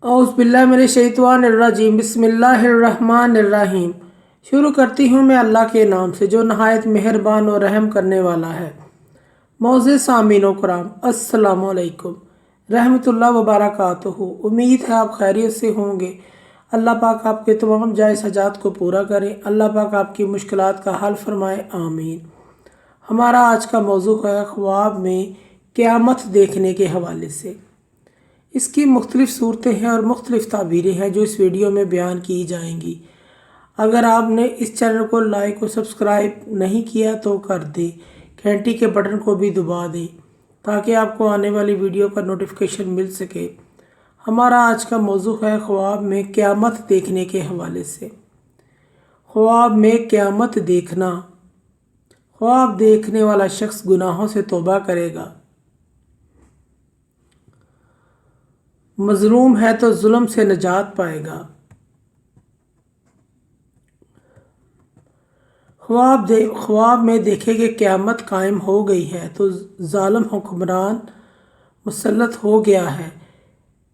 औज़ुबिल्लाहिमिनश्शैतानिर्रजीम बिस्मिल्लाहिर्रहमानिर्रहीम। शुरू करती हूँ मैं अल्लाह के नाम से जो नहायत मेहरबान और रहम करने वाला है। मौज़े सामीन व कराम, अस्सलामु अलैकुम रहमतुल्लाह व बरकातुहू। उम्मीद है आप खैरियत से होंगे। अल्लाह पाक आपके तमाम जायज़ हजात को पूरा करें। अल्लाह पाक आपकी मुश्किलात का हल फरमाए, आमीन। हमारा आज का मौजू है ख्वाब में क़यामत देखने के हवाले से। इसकी मुख्तलिफ़ सूरतें हैं और मुख्तलिफ़ ताबीरें हैं जो इस वीडियो में बयान की जाएंगी। अगर आपने इस चैनल को लाइक और सब्सक्राइब नहीं किया तो कर दें, घंटी के बटन को भी दबा दें ताकि आपको आने वाली वीडियो का नोटिफिकेशन मिल सके। हमारा आज का मौजू है ख्वाब में क़यामत देखने के हवाले से। ख्वाब में क़यामत देखना। ख्वाब देखने वाला शख्स गुनाहों से तौबा करेगा। मज़लूम है तो जुल्म से निजात पाएगा। ख्वाब में देखे कि क़यामत कायम हो गई है तो ज़ालिम हुक्मरान मुसल्लत हो गया है,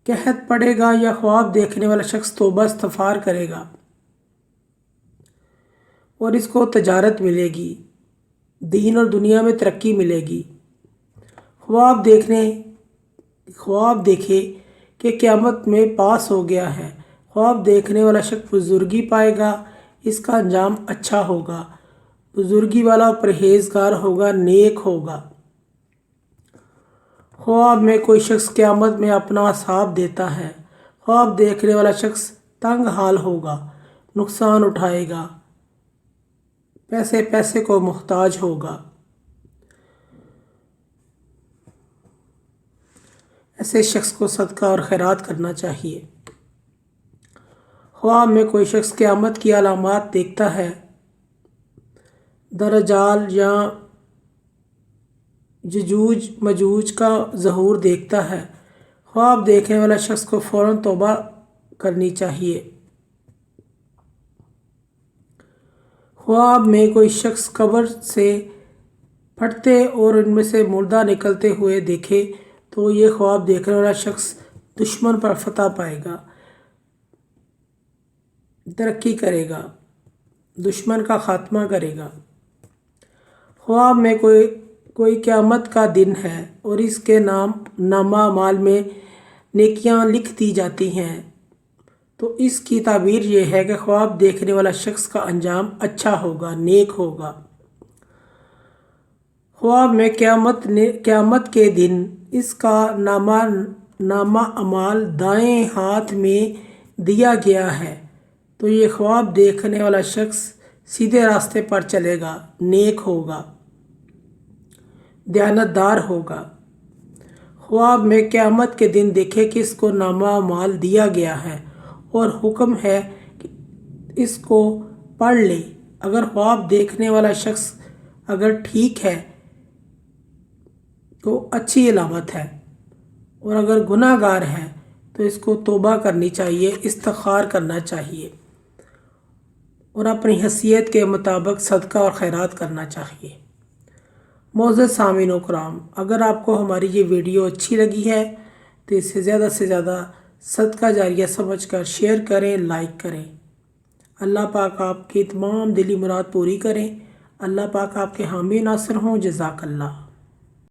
कहत पड़ेगा या ख्वाब देखने वाला शख्स तौबा इस्तग़फ़ार करेगा और इसको तजारत मिलेगी, दीन और दुनिया में तरक्की मिलेगी। ख्वाब देखे कि क़यामत में पास हो गया है। ख्वाब देखने वाला शख्स बुजुर्गी पाएगा, इसका अंजाम अच्छा होगा। बुजुर्गी वाला परहेज़गार होगा, नेक होगा। ख्वाब में कोई शख्स क़यामत में अपना हिसाब देता है। ख्वाब देखने वाला शख्स तंग हाल होगा, नुकसान उठाएगा, पैसे को मुहताज होगा। ऐसे शख्स को सदका और खैरात करना चाहिए। ख्वाब में कोई शख्स क़यामत की अलामात देखता है, दज्जाल या यजूज मजूज का ज़हूर देखता है। ख्वाब देखने वाला शख्स को फ़ौरन तौबा करनी चाहिए। ख्वाब में कोई शख्स कब्र से फटते और उनमें से मुर्दा निकलते हुए देखे तो ये ख्वाब देखने वाला शख्स दुश्मन पर फतह पाएगा, तरक्की करेगा, दुश्मन का खात्मा करेगा। ख्वाब में कोई क़यामत का दिन है और इसके नामा माल में नेकियां लिख दी जाती हैं तो इसकी ताबीर ये है कि ख्वाब देखने वाला शख्स का अंजाम अच्छा होगा, नेक होगा। ख्वाब में क़यामत के दिन इसका नामा अमाल दाएं हाथ में दिया गया है तो ये ख्वाब देखने वाला शख्स सीधे रास्ते पर चलेगा, नेक होगा, दयानतदार होगा। ख्वाब में क़यामत के दिन देखे कि इसको नामा अमाल दिया गया है और हुक्म है कि इसको पढ़ ले। अगर ख्वाब देखने वाला शख्स अगर ठीक है तो अच्छी अलामत है और अगर गुनाहगार है तो इसको तौबा करनी चाहिए, इस्तिग़फ़ार करना चाहिए और अपनी हैसियत के मुताबिक सदका और खैरात करना चाहिए। मोअज़्ज़ज़ सामीन व कराम, अगर आपको हमारी ये वीडियो अच्छी लगी है तो इसे ज़्यादा से ज़्यादा सदका जारिया समझकर शेयर करें, लाइक करें। अल्लाह पाक आपकी तमाम दिली मुराद पूरी करें। अल्लाह पाक आपके हामी नासिर हों। जज़ाकल्लाह।